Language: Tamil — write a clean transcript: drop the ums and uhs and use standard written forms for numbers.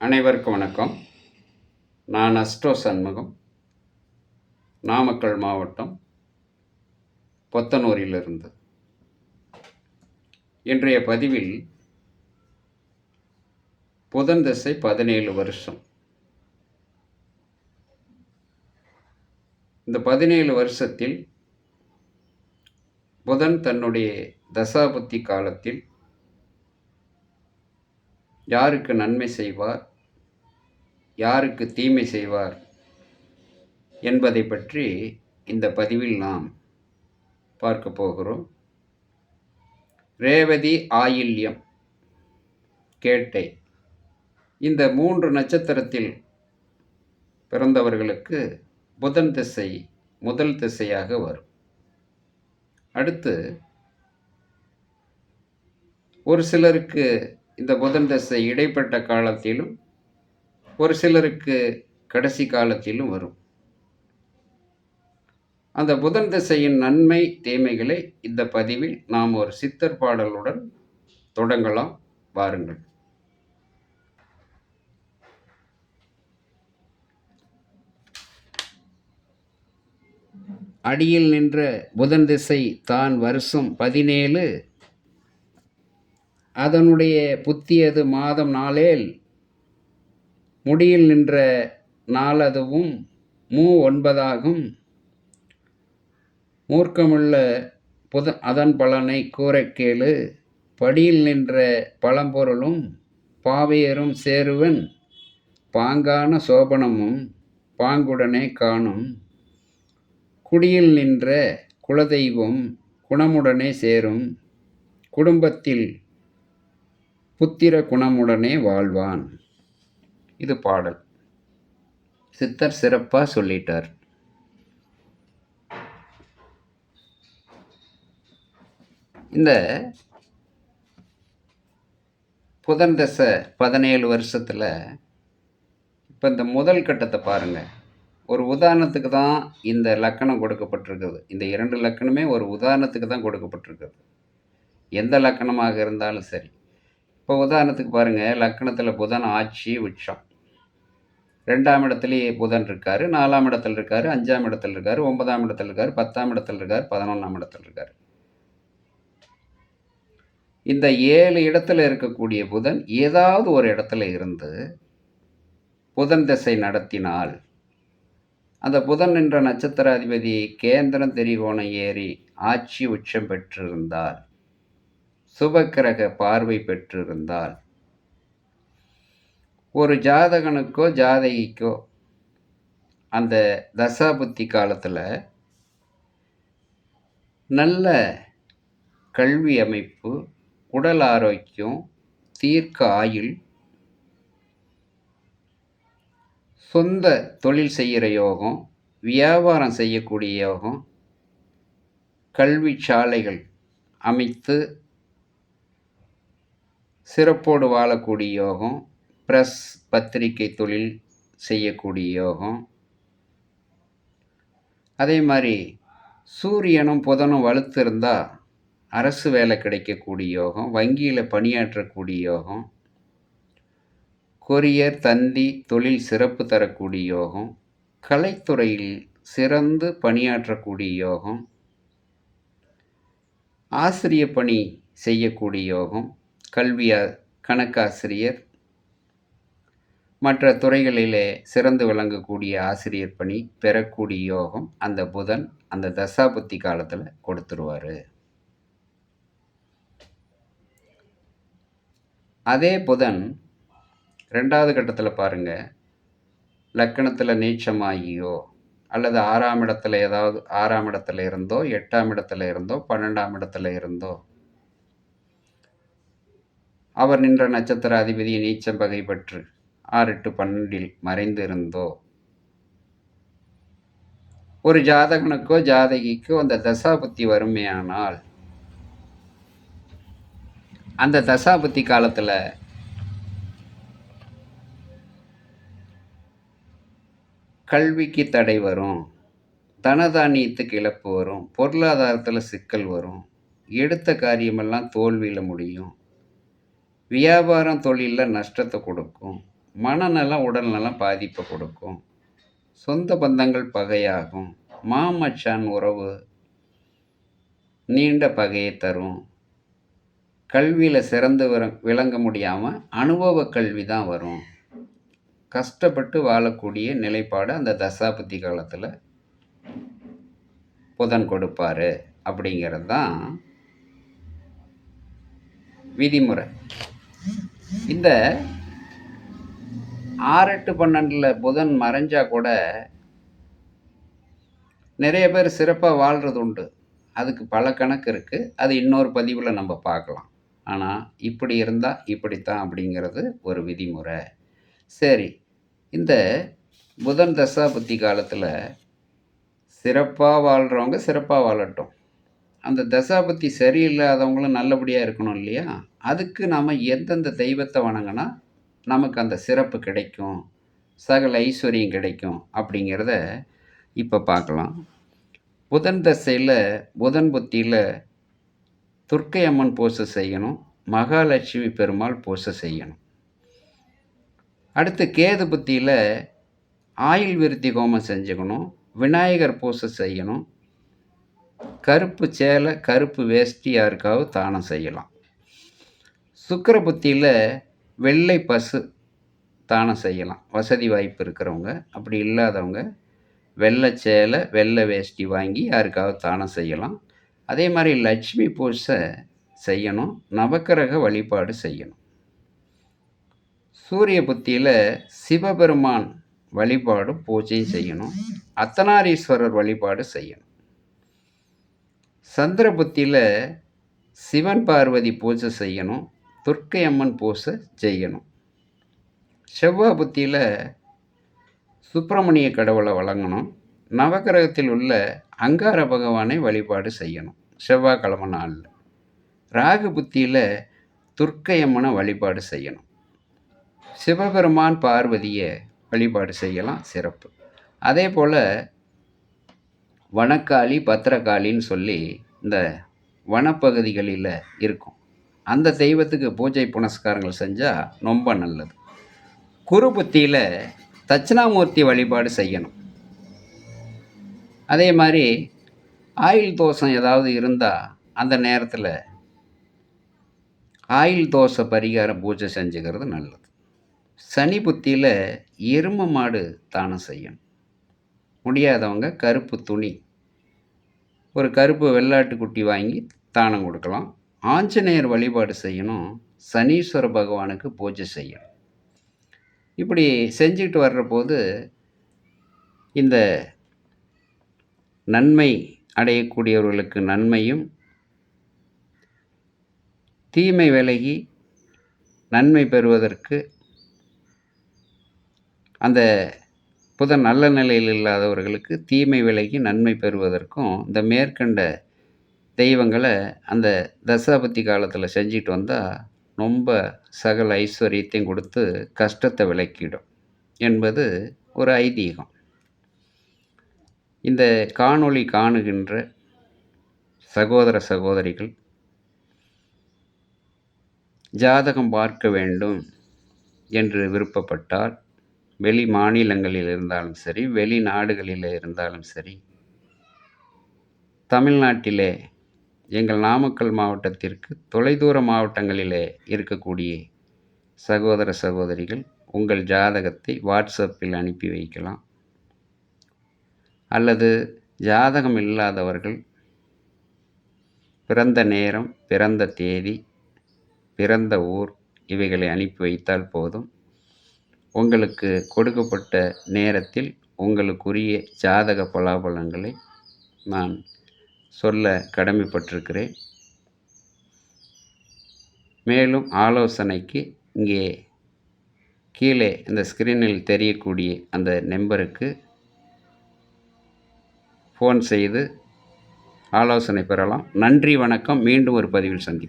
அனைவருக்கும் வணக்கம். நான் அஸ்ட்ரோ சண்முகம், நாமக்கல் மாவட்டம் பொத்தனூரிலிருந்து. இன்றைய பதிவில் புதன் திசை 17 வருஷம். இந்த 17 வருஷத்தில் புதன் தன்னுடைய தசாபுத்தி காலத்தில் யாருக்கு நன்மை செய்வார், யாருக்கு தீமை செய்வார் என்பதை பற்றி இந்த பதிவில் நாம் பார்க்க போகிறோம். ரேவதி, ஆயில்யம், கேட்டை இந்த 3 நட்சத்திரத்தில் பிறந்தவர்களுக்கு புதன் திசை முதல் திசையாக வரும். அடுத்து ஒரு சிலருக்கு இந்த புதன் திசை இடைப்பட்ட காலத்திலும் ஒரு சிலருக்கு கடைசி காலத்திலும் வரும். அந்த புதன் திசையின் நன்மை தீமைகளை இந்த பதிவில் நாம் ஒரு சித்தர் பாடலுடன் தொடங்கலாம். வாருங்கள். அடியில் நின்ற புதன் திசை தான் வருஷம் 17, அதனுடைய புத்தியது மாதம் நாளேல், முடியில் நின்ற நாளதுவும் 9 மூர்க்கமுள்ள அதன் பலனை கூறக் கேளு. படியில் நின்ற பழம்பொருளும் பாவையரும் சேருவன், பாங்கான சோபனமும் பாங்குடனே காணும். குடியில் நின்ற குலதெய்வம் குணமுடனே சேரும், குடும்பத்தில் புத்திர குணமுடனே வாழ்வான். இது பாடல். சித்தர் சிறப்பாக சொல்லிட்டார். இந்த புதன் தசை 17 வருஷத்தில் இப்போ இந்த முதல் கட்டத்தை பாருங்கள். ஒரு உதாரணத்துக்கு தான் இந்த லக்கணம் கொடுக்கப்பட்டிருக்குது. இந்த 2 லக்கணமே ஒரு உதாரணத்துக்கு தான் கொடுக்கப்பட்டிருக்குது. எந்த லக்கணமாக இருந்தாலும் சரி. இப்போ உதாரணத்துக்கு பாருங்கள், லக்கணத்தில் புதன் ஆட்சி உச்சம், 2ஆம் இடத்துலேயே புதன் இருக்கார், 4ஆம் இடத்துல இருக்கார், 5ஆம் இடத்துல இருக்கார், 9ஆம் இடத்துல இருக்கார், 10ஆம் இடத்துல இருக்கார், 11ஆம் இடத்துல இருக்கார். இந்த 7 இடத்துல இருக்கக்கூடிய புதன் ஏதாவது ஒரு இடத்துல இருந்து புதன் திசை நடத்தினால், அந்த புதன் என்ற நட்சத்திர அதிபதி கேந்திரம் திரிகோணம் ஏறி ஆட்சி உச்சம் பெற்றிருந்தால், சுபக்கிரக பார்வை பெற்றிருந்தால், ஒரு ஜாதகனுக்கோ ஜாதகிக்கோ அந்த தசாபுத்தி காலத்தில் நல்ல கல்வி அமைப்பு, உடல் ஆரோக்கியம், தீர்க்க ஆயுள், சொந்த தொழில் செய்கிற யோகம், வியாபாரம் செய்யக்கூடிய யோகம், கல்வி சாலைகள் அமைத்து சிறப்போடு வாழக்கூடிய யோகம், பிரஸ் பத்திரிகை தொழில் செய்யக்கூடிய யோகம், அதே மாதிரி சூரியனும் புதனும் வலுத்து இருந்தால் அரசு வேலை கிடைக்கக்கூடிய யோகம், வங்கியில் பணியாற்றக்கூடிய யோகம், கொரியர் தந்தி தொழில் சிறப்பு தரக்கூடிய யோகம், கலைத்துறையில் சிறந்து பணியாற்றக்கூடிய யோகம், ஆசிரிய பணி செய்யக்கூடிய யோகம், கணக்காசிரியர் மற்ற துறைகளிலே சிறந்து விளங்கக்கூடிய ஆசிரியர் பணி பெறக்கூடிய யோகம் அந்த புதன் அந்த தசாபுத்தி காலத்தில் கொடுத்துருவார். அதே புதன் 2வது கட்டத்தில் பாருங்கள், லக்கணத்தில் நீச்சமாகியோ அல்லது 6ஆம் இடத்துல ஏதாவது 6ஆம் இடத்துல இருந்தோ 8ஆம் இடத்துல இருந்தோ 12ஆம் இடத்துல இருந்தோ அவர் நின்ற நட்சத்திர அதிபதி நீச்சம் பகை பெற்று 6, 8, 12 மறைந்து இருந்தோ ஒரு ஜாதகனுக்கோ ஜாதகிக்கோ அந்த தசாபுத்தி வறுமையானால், அந்த தசாபுத்தி காலத்தில் கல்விக்கு தடை வரும், தனதானியத்துக்கு இழப்பு வரும், பொருளாதாரத்தில் சிக்கல் வரும், எடுத்த காரியமெல்லாம் தோல்வியில் முடியும், வியாபாரம் தொழிலில் நஷ்டத்தை கொடுக்கும், மனநலம், உடல்நலம் பாதிப்பை கொடுக்கும். சொந்த பந்தங்கள் பகையாகும். மாமச்சான் உறவு நீண்ட பகையை தரும். கல்வியில் சிறந்து விளங்க முடியாமல் அனுபவ கல்வி தான் வரும். கஷ்டப்பட்டு வாழக்கூடிய நிலைப்பாடு அந்த தசாபுத்தி காலத்தில் புதன் கொடுப்பாரு அப்படிங்கிறது தான் விதிமுறை. இந்த 6, 8, 12 புதன் மறைஞ்சா கூட நிறைய பேர் சிறப்பாக வாழ்கிறது உண்டு. அதுக்கு பல கணக்கு இருக்குது. அது இன்னொரு பதிவில் நம்ம பார்க்கலாம். ஆனால் இப்படி இருந்தால் இப்படித்தான் அப்படிங்கிறது ஒரு விதிமுறை. சரி, இந்த புதன் தசாபுத்தி காலத்தில் சிறப்பாக வாழ்கிறவங்க சிறப்பாக வாழட்டும். அந்த தசாபுத்தி சரியில்லாதவங்களும் நல்லபடியாக இருக்கணும் இல்லையா? அதுக்கு நாம் எந்தெந்த தெய்வத்தை வணங்கினா நமக்கு அந்த சிறப்பு கிடைக்கும், சகல ஐஸ்வர்யம் கிடைக்கும் அப்படிங்கிறத இப்போ பார்க்கலாம். புதன் தசையில், புதன் புத்தியில் துர்க்கை அம்மன் பூசை செய்யணும், மகாலட்சுமி பெருமாள் பூசை செய்யணும். அடுத்து கேது புத்தியில் ஆயுள் விருத்தி ஹோமம் செஞ்சுக்கணும், விநாயகர் பூசை செய்யணும், கருப்பு சேலை, கருப்பு வேஷ்டி யாருக்காவது தானம் செய்யலாம். சுக்கிர புத்தியில் வெள்ளை பசு தானம் செய்யலாம், வசதி வாய்ப்பு இருக்கிறவங்க. அப்படி இல்லாதவங்க வெள்ளை சேலை, வெள்ளை வேஷ்டி வாங்கி யாருக்காவது தானம் செய்யலாம். அதே மாதிரி லட்சுமி பூஜை செய்யணும், நவக்கிரக வழிபாடு செய்யணும். சூரிய புத்தியில் சிவபெருமான் வழிபாடு பூஜையும் செய்யணும், அர்த்தநாரீஸ்வரர் வழிபாடு செய்யணும். சந்திர புத்தியில் சிவன் பார்வதி பூஜை செய்யணும், துர்க்கை அம்மன் பூஜை செய்யணும். செவ்வாய் புத்தியில் சுப்பிரமணிய கடவுளை வழங்கணும், நவக்கிரகத்தில் உள்ள அங்கார பகவானை வழிபாடு செய்யணும் செவ்வாய்க்கிழமை நாளில். ராகு புத்தியில் துர்க்கை அம்மனை வழிபாடு செய்யணும், சிவபெருமான் பார்வதியை வழிபாடு செய்யலாம், சிறப்பு. அதே போல் வனக்காளி, பத்திரகாளின்னு சொல்லி இந்த வனப்பகுதிகளில் இருக்கும். அந்த தெய்வத்துக்கு பூஜை புனஸ்காரங்கள் செஞ்சால் ரொம்ப நல்லது. குரு புத்தியில் தட்சிணாமூர்த்தி வழிபாடு செய்யணும். அதே மாதிரி ஆயுள் தோஷம் ஏதாவது இருந்தால் அந்த நேரத்தில் ஆயுள் தோஷ பரிகார பூஜை செஞ்சுக்கிறது நல்லது. சனி புத்தியில் எருமை மாடு தானம் செய்யணும். முடியாதவங்க கருப்பு துணி, ஒரு கருப்பு வெள்ளாட்டுக்குட்டி வாங்கி தானம் கொடுக்கலாம். ஆஞ்சநேயர் வழிபாடு செய்யணும், சனீஸ்வர பகவானுக்கு பூஜை செய்யணும். இப்படி செஞ்சுக்கிட்டு வர்ற போது இந்த நன்மை அடையக்கூடியவர்களுக்கு நன்மையும், தீமை விலகி நன்மை பெறுவதற்கு அந்த புதன் நல்ல நிலையில் இல்லாதவர்களுக்கு தீமை விலகி நன்மை பெறுவதற்கும் இந்த மேற்கண்ட தெய்வங்களை அந்த தசாபத்தி காலத்தில் செஞ்சுட்டு வந்தால் ரொம்ப சகல ஐஸ்வர்யத்தையும் கொடுத்து கஷ்டத்தை விலக்கிடும் என்பது ஒரு ஐதீகம். இந்த காணொளி காணுகின்ற சகோதர சகோதரிகள் ஜாதகம் பார்க்க வேண்டும் என்று விருப்பப்பட்டால், வெளி மாநிலங்களில் இருந்தாலும் சரி, வெளிநாடுகளில் இருந்தாலும் சரி, தமிழ்நாட்டிலே எங்கள் நாமக்கல் மாவட்டத்திற்கு தொலைதூர மாவட்டங்களிலே இருக்கக்கூடிய சகோதர சகோதரிகள் உங்கள் ஜாதகத்தை வாட்ஸ்அப்பில் அனுப்பி வைக்கலாம். அல்லது ஜாதகம் இல்லாதவர்கள் பிறந்த நேரம், பிறந்த தேதி, பிறந்த ஊர் இவைகளை அனுப்பி வைத்தால் போதும். உங்களுக்கு கொடுக்கப்பட்ட நேரத்தில் உங்களுக்குரிய ஜாதக பலாபலங்களை நான் சொல்ல கடமைப்பட்டிருக்கிறேன். மேலும் ஆலோசனைக்கு இங்கே கீழே இந்த ஸ்க்ரீனில் தெரியக்கூடிய அந்த நம்பருக்கு ஃபோன் செய்து ஆலோசனை பெறலாம். நன்றி, வணக்கம். மீண்டும் ஒரு பதிவில் சந்திப்போம்.